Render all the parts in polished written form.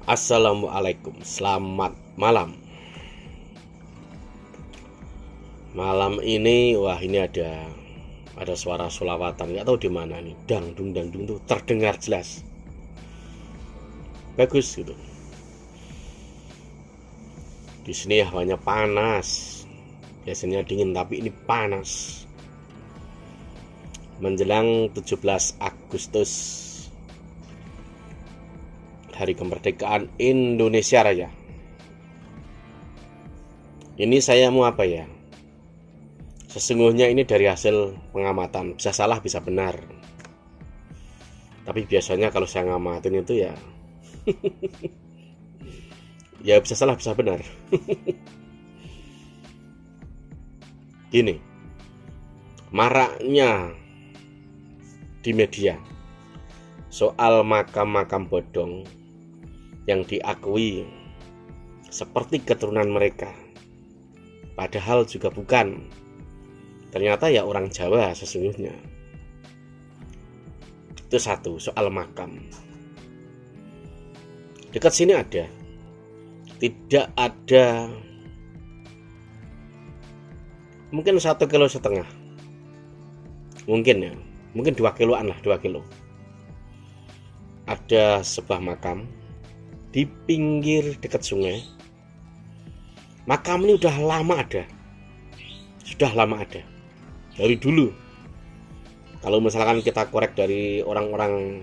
Assalamualaikum, selamat malam. Malam ini, wah ini ada suara sholawatan, nggak tahu di mana nih, dangdung tuh terdengar jelas, bagus gitu. Di sini hawanya panas, biasanya dingin tapi ini panas. Menjelang 17 Agustus, Hari Kemerdekaan Indonesia Raya. Ini saya mau apa ya? Sesungguhnya ini dari hasil pengamatan, bisa salah bisa benar. Tapi biasanya kalau saya ngamatin itu ya ya bisa salah bisa benar. Gini, maraknya di media soal makam-makam bodong yang diakui seperti keturunan mereka, padahal juga bukan. Ternyata ya orang Jawa sesungguhnya. Itu satu, soal makam. Dekat sini ada, tidak ada, mungkin 1,5 kilo, mungkin ya, mungkin 2 kiloan lah, 2 kilo. Ada sebuah makam di pinggir dekat sungai. Makam ini sudah lama ada dari dulu. Kalau misalkan kita korek dari orang-orang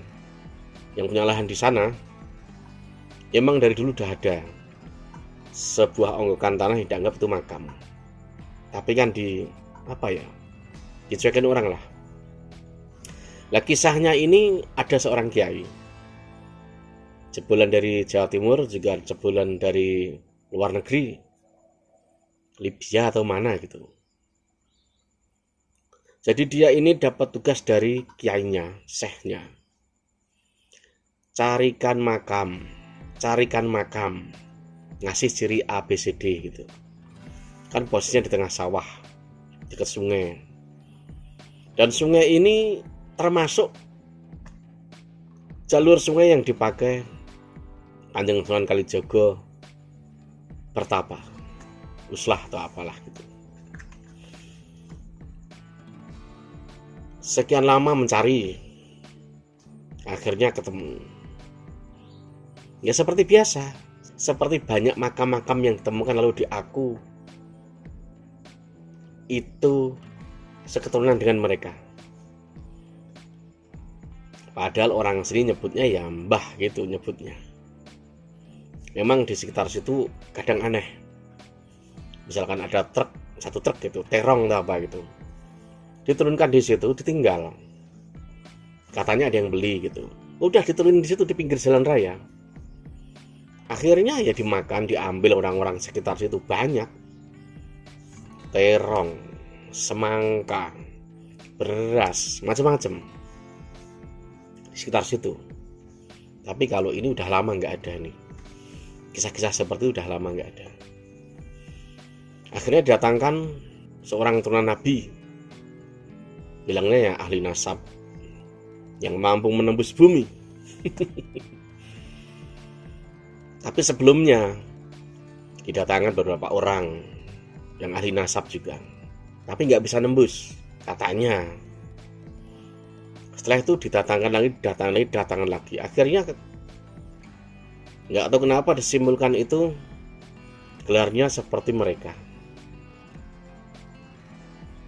yang punya lahan di sana, emang dari dulu udah ada sebuah onggokan tanah yang dianggap itu makam. Tapi kan dicuekin orang lah. Lah kisahnya ini ada seorang kiai, jebolan dari Jawa Timur, juga jebolan dari luar negeri, Libya atau mana gitu. Jadi dia ini dapat tugas dari kiainya, syekhnya, carikan makam, ngasih ciri A, B, C, D gitu. Kan posisinya di tengah sawah, dekat sungai. Dan sungai ini termasuk jalur sungai yang dipakai Kanjeng Sunan Kalijaga bertapa, uslah atau apalah gitu. Sekian lama mencari, akhirnya ketemu. Ya seperti biasa, seperti banyak makam-makam yang ditemukan lalu diaku itu seketurunan dengan mereka. Padahal orang sini nyebutnya ya mbah gitu nyebutnya. Memang di sekitar situ kadang aneh. Misalkan ada satu truk gitu, terong atau apa gitu, diturunkan di situ, ditinggal. Katanya ada yang beli gitu. Udah diturunin di situ di pinggir jalan raya. Akhirnya ya dimakan, diambil orang-orang sekitar situ banyak. Terong, semangka, beras, macam-macam di sekitar situ. Tapi kalau ini udah lama nggak ada nih. Kisah-kisah seperti itu udah lama nggak ada. Akhirnya didatangkan seorang turunan Nabi, bilangnya ya ahli nasab, yang mampu menembus bumi. Tapi sebelumnya didatangkan beberapa orang yang ahli nasab juga, tapi nggak bisa nembus katanya. Setelah itu didatangkan lagi. Akhirnya nggak tahu kenapa disimpulkan itu gelarnya seperti mereka.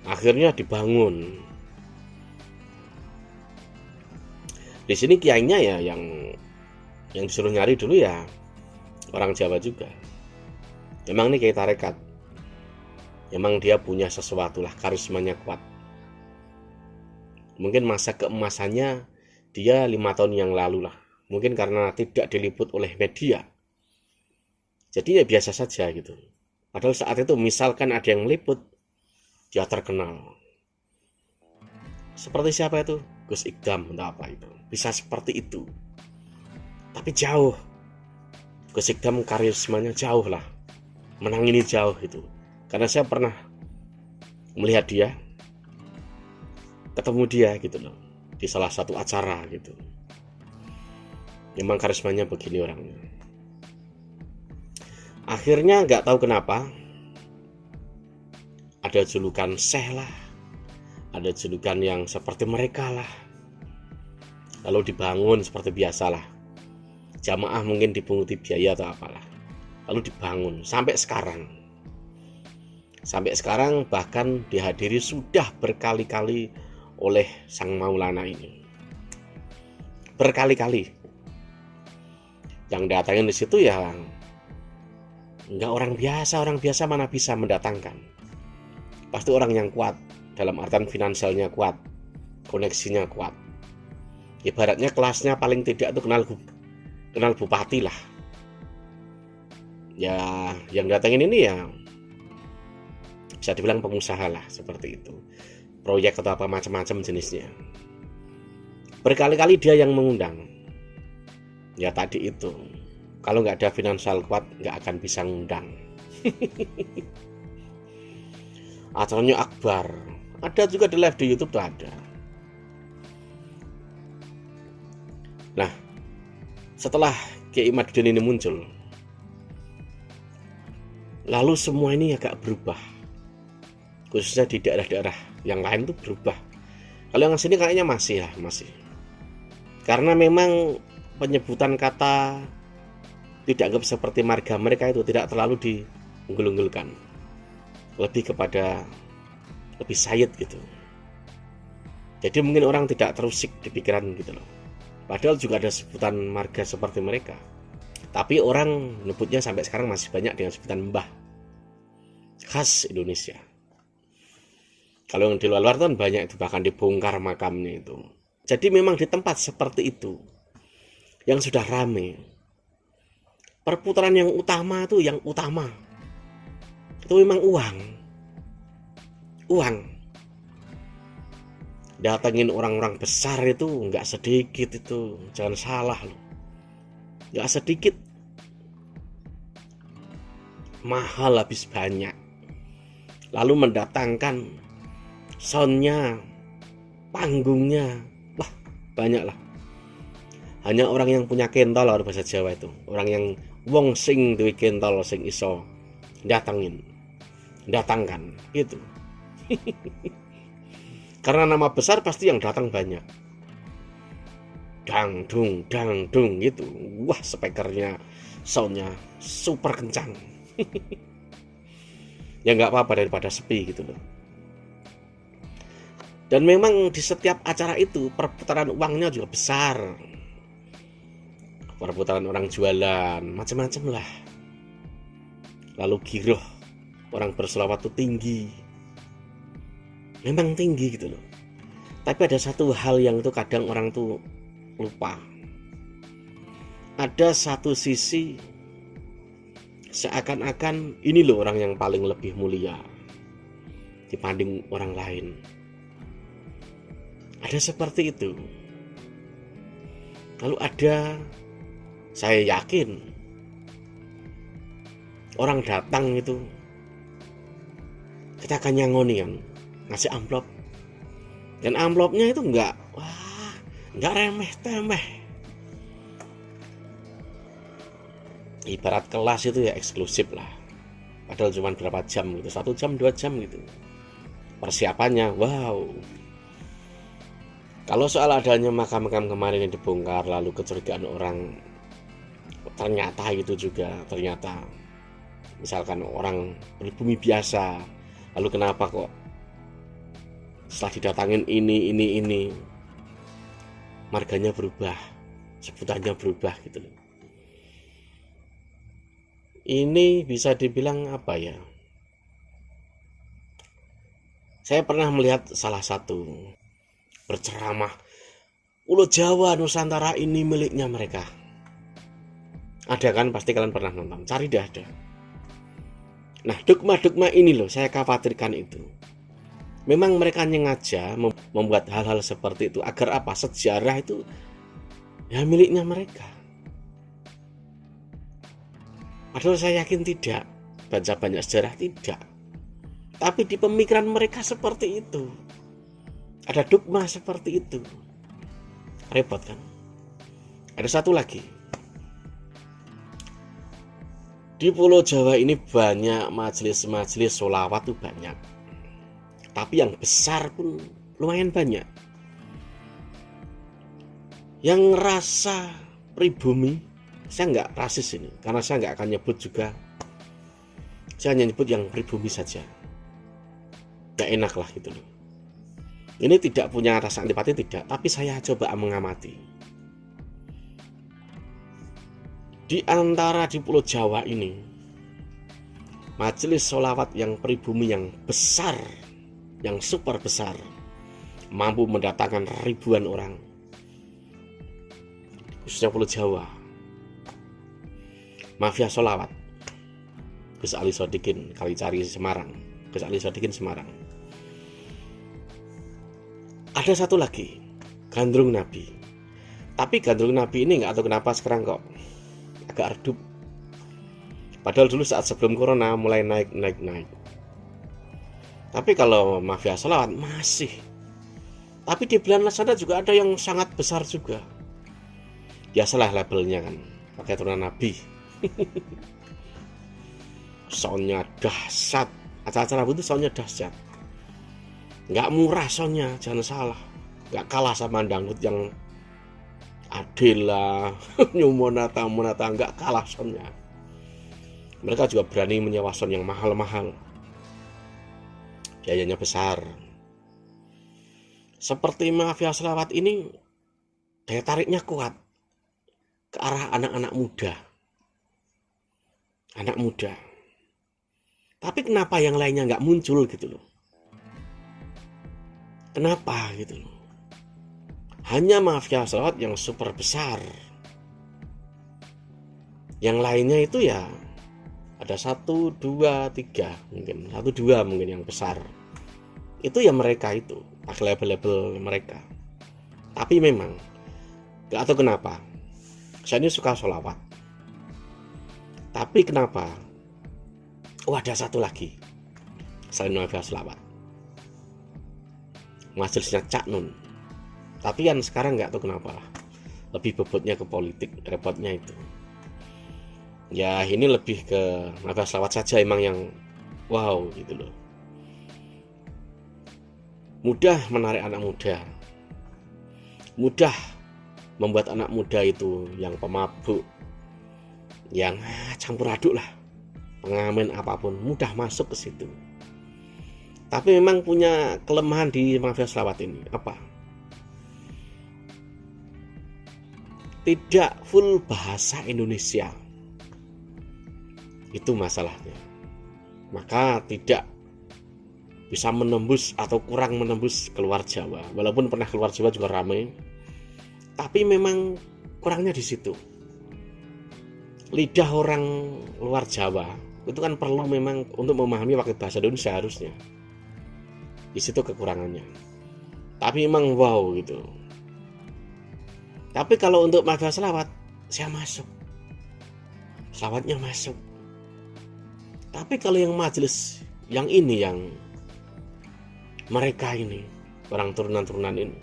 Akhirnya dibangun. Di sini kiainya ya yang disuruh nyari dulu ya orang Jawa juga. Memang nih kiai tarekat. Memang dia punya sesuatu lah, karismanya kuat. Mungkin masa keemasannya dia 5 tahun yang lalu lah. Mungkin karena tidak diliput oleh media, jadi ya biasa saja gitu. Padahal saat itu misalkan ada yang meliput, dia terkenal. Seperti siapa itu? Gus Ikdam atau apa itu. Bisa seperti itu. Tapi jauh. Gus Ikdam karismanya jauh lah. Menang ini jauh itu. Karena saya pernah melihat dia, ketemu dia gitu loh, di salah satu acara gitu. Memang karismanya begini orangnya. Akhirnya nggak tahu kenapa ada julukan Syekh lah, ada julukan yang seperti mereka lah. Lalu dibangun seperti biasa lah. Jamaah mungkin dipunguti biaya atau apalah. Lalu dibangun sampai sekarang. Sampai sekarang bahkan dihadiri sudah berkali-kali oleh Sang Maulana ini. Berkali-kali. Yang datangin di situ ya enggak orang biasa mana bisa mendatangkan. Pasti orang yang kuat, dalam artian finansialnya kuat, koneksinya kuat. Ibaratnya kelasnya paling tidak itu kenal bupati lah. Ya, yang datangin ini ya bisa dibilang pengusaha lah, seperti itu. Proyek atau apa macam-macam jenisnya. Berkali-kali dia yang mengundang. Ya tadi itu. Kalau nggak ada finansial kuat, nggak akan bisa ngundang. Acaranya akbar. Ada juga di live di YouTube tuh ada. Nah, setelah Kiai Madudin ini muncul, lalu semua ini agak berubah. Khususnya di daerah-daerah yang lain tuh berubah. Kalau yang sini kayaknya masih. Karena memang penyebutan kata tidak anggap seperti marga mereka itu tidak terlalu diunggul-unggulkan, lebih kepada lebih sayit gitu. Jadi mungkin orang tidak terusik di pikiran gitu loh. Padahal juga ada sebutan marga seperti mereka, tapi orang nyebutnya sampai sekarang masih banyak dengan sebutan mbah khas Indonesia. Kalau yang di luar kan banyak itu, bahkan dibongkar makamnya itu. Jadi memang di tempat seperti itu yang sudah rame, perputaran yang utama itu memang uang. Datangin orang-orang besar itu nggak sedikit itu, jangan salah loh, nggak sedikit, mahal habis banyak. Lalu mendatangkan soundnya, panggungnya, wah banyak lah. Hanya orang yang punya kental atau bahasa Jawa itu, orang yang wong sing duwe kental sing iso datangkan gitu. Karena nama besar pasti yang datang banyak. Dang dung gitu. Wah, speakernya soundnya super kencang. Ya nggak apa-apa daripada sepi gitu loh. Dan memang di setiap acara itu perputaran uangnya juga besar. Perputaran orang jualan, macam-macam lah. Lalu giroh orang berselawat itu tinggi. Memang tinggi gitu loh. Tapi ada satu hal yang itu kadang orang tuh lupa. Ada satu sisi seakan-akan ini loh orang yang paling lebih mulia dibanding orang lain. Ada seperti itu. Lalu ada, saya yakin orang datang itu kita akan nyangoni kan, ngasih amplop, dan amplopnya itu nggak remeh-temeh. Ibarat kelas itu ya eksklusif lah, padahal cuma berapa jam gitu, 1 jam 2 jam gitu persiapannya. Wow. Kalau soal adanya makam-makam kemarin yang dibongkar, lalu kecurigaan orang, ternyata itu juga misalkan orang pribumi biasa, lalu kenapa kok setelah didatangin ini marganya berubah, sebutannya berubah gitu loh. Ini bisa dibilang apa ya, saya pernah melihat salah satu berceramah, Pulau Jawa Nusantara ini miliknya mereka. Ada kan, pasti kalian pernah nonton, cari dah ada. Nah, dogma-dogma ini loh saya khawatirkan itu. Memang mereka sengaja membuat hal-hal seperti itu agar apa? Sejarah itu ya miliknya mereka. Padahal saya yakin tidak. Baca banyak sejarah tidak. Tapi di pemikiran mereka seperti itu. Ada dogma seperti itu. Repot kan? Ada satu lagi. Di Pulau Jawa ini banyak majelis-majelis sholawat tuh banyak. Tapi yang besar pun lumayan banyak. Yang ngerasa pribumi, saya nggak rasis ini, karena saya nggak akan nyebut juga. Saya hanya nyebut yang pribumi saja. Nggak enak lah gitu loh. Ini tidak punya rasa antipati tidak, tapi saya coba mengamati. Di antara di Pulau Jawa ini, majelis sholawat yang pribumi yang besar, yang super besar, mampu mendatangkan ribuan orang, khususnya Pulau Jawa. Mafia sholawat Gus Ali Sodikin Kalicari Semarang, Gus Ali Sodikin Semarang. Ada satu lagi, Gandrung Nabi. Tapi Gandrung Nabi ini nggak tahu kenapa sekarang kok agak redup. Padahal dulu saat sebelum corona mulai naik. Tapi kalau mafia sholawat masih. Tapi di belahan sana juga ada yang sangat besar juga. Biasalah labelnya kan, pakai turunan Nabi. Soundnya dahsyat. Acara-acara itu soundnya dahsyat. Nggak murah soundnya, jangan salah. Nggak kalah sama dangdut yang Adela, Nyumonata, nggak kalah soundnya. Mereka juga berani menyewa sound yang mahal-mahal. Biayanya besar. Seperti mafia sholawat ini, daya tariknya kuat ke arah anak-anak muda. Anak muda. Tapi kenapa yang lainnya nggak muncul gitu loh? Kenapa gitu loh? Hanya mafia sholawat yang super besar. Yang lainnya itu ya ada 1, 2, 3 mungkin 1, 2 mungkin yang besar. Itu ya mereka itu pakai label-label mereka. Tapi memang gak tahu kenapa saya ini suka sholawat. Tapi kenapa? Oh, ada satu lagi selain mafia sholawat, majelisnya Cak Nun. Tapi kan sekarang gak tahu kenapa lebih bobotnya ke politik, repotnya itu. Ya ini lebih ke mafia sholawat saja emang yang wow gitu loh. Mudah menarik anak muda, mudah membuat anak muda itu yang pemabuk, yang campur aduk lah, pengamen apapun, mudah masuk ke situ. Tapi memang punya kelemahan di mafia sholawat ini. Apa? Tidak full bahasa Indonesia. Itu masalahnya. Maka tidak bisa menembus atau kurang menembus keluar Jawa. Walaupun pernah keluar Jawa juga ramai, tapi memang kurangnya di situ. Lidah orang luar Jawa itu kan perlu memang untuk memahami pakai bahasa Indonesia harusnya. Di situ kekurangannya. Tapi memang wow gitu. Tapi kalau untuk mafia sholawat saya masuk. Sholawatnya masuk. Tapi kalau yang majelis yang ini, yang mereka ini, orang turunan-turunan ini,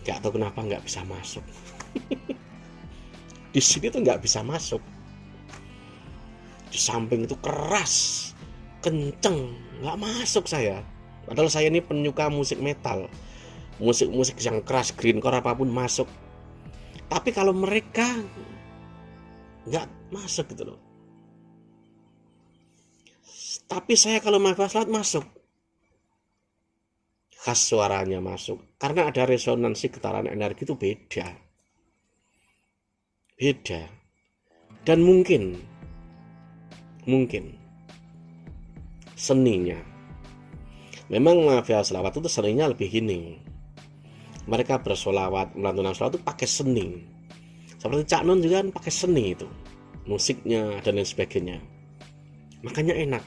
nggak tahu kenapa nggak bisa masuk. Di sini tuh nggak bisa masuk. Di samping itu keras, kenceng, nggak masuk saya. Padahal saya ini penyuka musik metal, musik-musik yang keras, grindcore apapun masuk. Tapi kalau mereka nggak masuk gitu loh. Tapi saya kalau mafia sholawat masuk. Khas suaranya masuk. Karena ada resonansi getaran energi itu beda. Beda. Dan mungkin seninya. Memang mafia sholawat itu seninya lebih gini. Mereka bersolawat, melantunkan sholawat itu pakai seni. Seperti Cak Nun juga kan pakai seni itu. Musiknya dan lain sebagainya. makanya enak.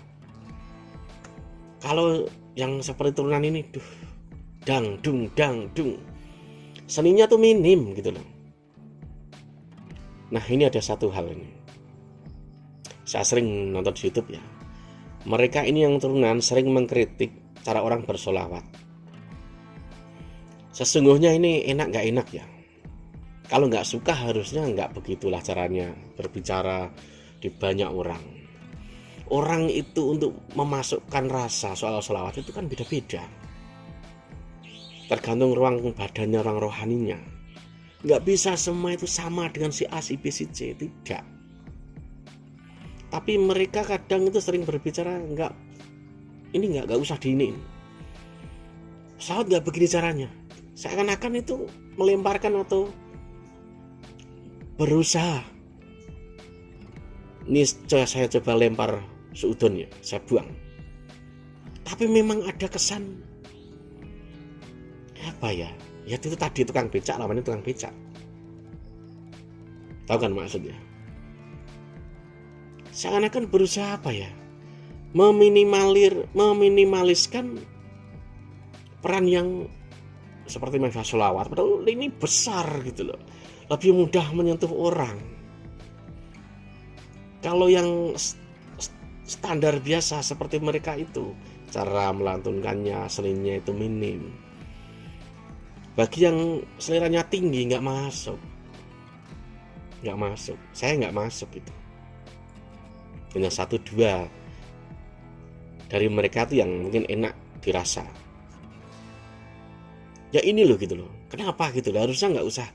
Kalau yang seperti turunan ini, dang dung, seninya tuh minim gitu loh. Nah ini ada satu hal ini, saya sering nonton di YouTube ya, mereka ini yang turunan sering mengkritik cara orang bersolawat. Sesungguhnya ini enak gak enak ya, kalau gak suka harusnya gak begitulah caranya berbicara di banyak orang. Orang itu untuk memasukkan rasa soal sholawat itu kan beda-beda, tergantung ruang badannya, orang rohaninya. Nggak bisa semua itu sama dengan si A, si B, si C, tidak. Tapi mereka kadang itu sering berbicara nggak usah diinin. Sholawat nggak begini caranya, seakan-akan itu melemparkan atau berusaha. Ini saya coba lempar seudon ya, saya buang. Tapi memang ada kesan apa ya? Ya itu tadi tukang becak, lawannya tukang becak. Tahu kan maksudnya? Seakan-akan berusaha apa ya? Meminimaliskan peran yang seperti membaca sholawat. Padahal ini besar gitu loh. Lebih mudah menyentuh orang. Kalau yang standar biasa seperti mereka itu, cara melantunkannya, seninya itu minim. Bagi yang seleranya tinggi nggak masuk. Saya nggak masuk itu. Hanya 1-2 dari mereka tuh yang mungkin enak dirasa. Ya ini loh gitu loh. Kenapa gitu loh? Harusnya nggak usah.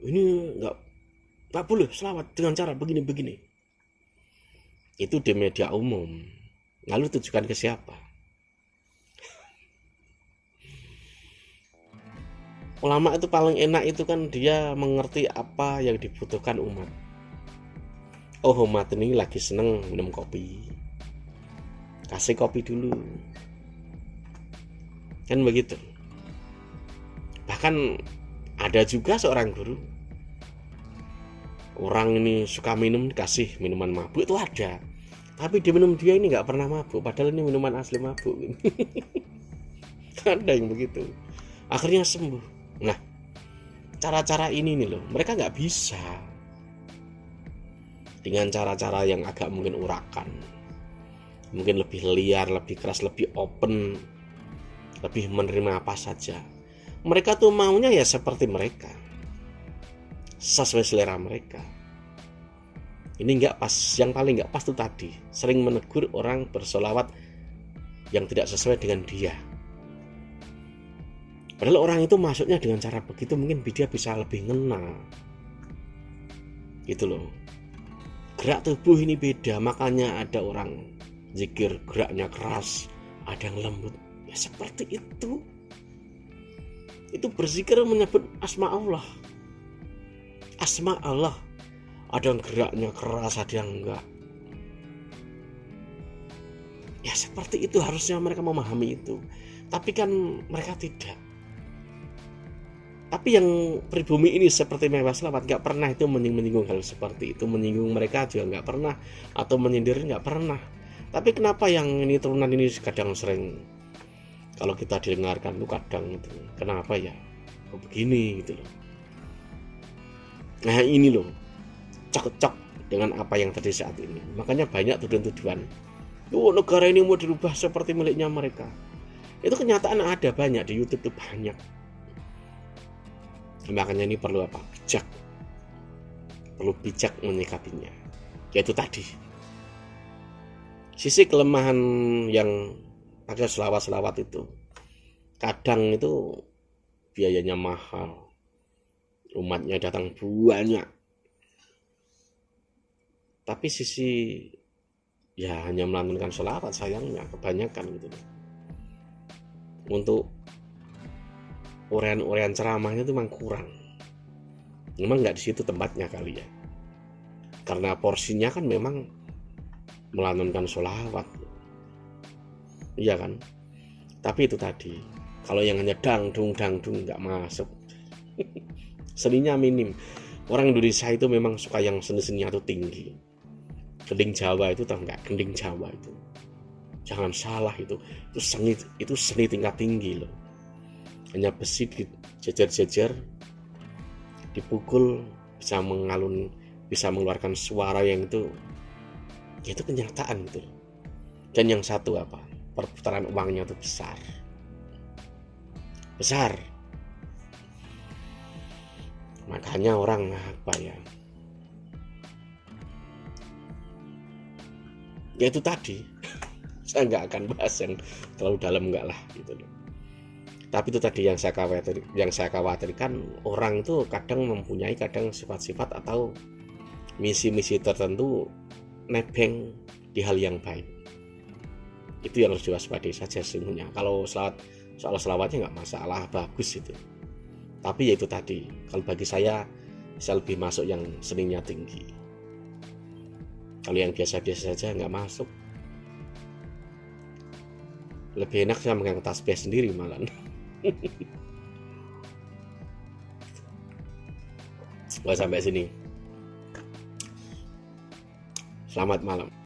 Ini nggak boleh sholawat dengan cara begini. Itu di media umum. Lalu tujukan ke siapa? Ulama itu paling enak itu kan dia mengerti apa yang dibutuhkan umat. Oh, umat ini lagi seneng minum kopi, kasih kopi dulu, kan begitu. Bahkan ada juga seorang guru, orang ini suka minum, dikasih minuman mabuk, itu ada. Tapi dia minum, dia ini nggak pernah mabuk, padahal ini minuman asli mabuk. Ada yang begitu, akhirnya sembuh. Nah, cara-cara ini nih loh, mereka nggak bisa dengan cara-cara yang agak mungkin urakan, mungkin lebih liar, lebih keras, lebih open, lebih menerima apa saja. Mereka tuh maunya ya seperti mereka, sesuai selera mereka. Ini nggak pas. Yang paling nggak pas tuh tadi, sering menegur orang bersolawat yang tidak sesuai dengan dia. Padahal orang itu masuknya dengan cara begitu, mungkin dia bisa lebih ngena gitu loh. Gerak tubuh ini beda, makanya ada orang zikir geraknya keras, ada yang lembut. Ya seperti itu. Itu berzikir menyebut asma Allah. Asma Allah. Ada yang geraknya keras, ada yang enggak. Ya seperti itu harusnya mereka memahami itu. Tapi kan mereka tidak. Tapi yang pribumi ini seperti mewah selawat gak pernah itu menyinggung hal seperti itu. Menyinggung mereka juga gak pernah. Atau menyindir gak pernah. Tapi kenapa yang ini turunan ini kadang sering, kalau kita didengarkan tuh kadang itu, kenapa ya kok begini gitu loh. Nah ini loh, cocok dengan apa yang terjadi saat ini. Makanya banyak tuduhan-tuduhan, negara ini mau dirubah seperti miliknya mereka. Itu kenyataan ada banyak di YouTube tuh, banyak. Makanya ini perlu apa? Bijak. Perlu bijak menyikapinya. Yaitu tadi, sisi kelemahan yang pakai selawat-selawat itu, kadang itu biayanya mahal, umatnya datang banyak. Tapi sisi ya hanya melantunkan selawat, sayangnya kebanyakan gitu. Untuk urean ceramahnya itu memang kurang. Memang nggak di situ tempatnya kali ya. Karena porsinya kan memang melantunkan sholawat. Iya kan? Tapi itu tadi, kalau yang hanya dangdung nggak masuk. Seninya minim. Orang Indonesia itu memang suka yang seni-seninya itu tinggi. Gending Jawa itu tahu nggak? Gending Jawa itu jangan salah, itu seni tingkat tinggi loh. Hanya besi dijejer-jejer, dipukul bisa mengeluarkan suara yang itu kenyataan itu. Dan yang satu apa? Perputaran uangnya itu besar. Makanya orang apa ya? Ya itu tadi. Saya nggak akan bahas yang terlalu dalam, nggak lah gitu loh. Tapi itu tadi yang saya khawatirkan, orang itu kadang mempunyai sifat-sifat atau misi-misi tertentu nebeng di hal yang baik. Itu yang harus diwaspadai saja sesungguhnya. Kalau soal selawatnya nggak masalah, bagus itu. Tapi ya itu tadi, kalau bagi saya lebih masuk yang seninya tinggi. Kalau yang biasa-biasa saja nggak masuk. Lebih enak saya megang tasbih sendiri malah. Sampai sini. Selamat malam.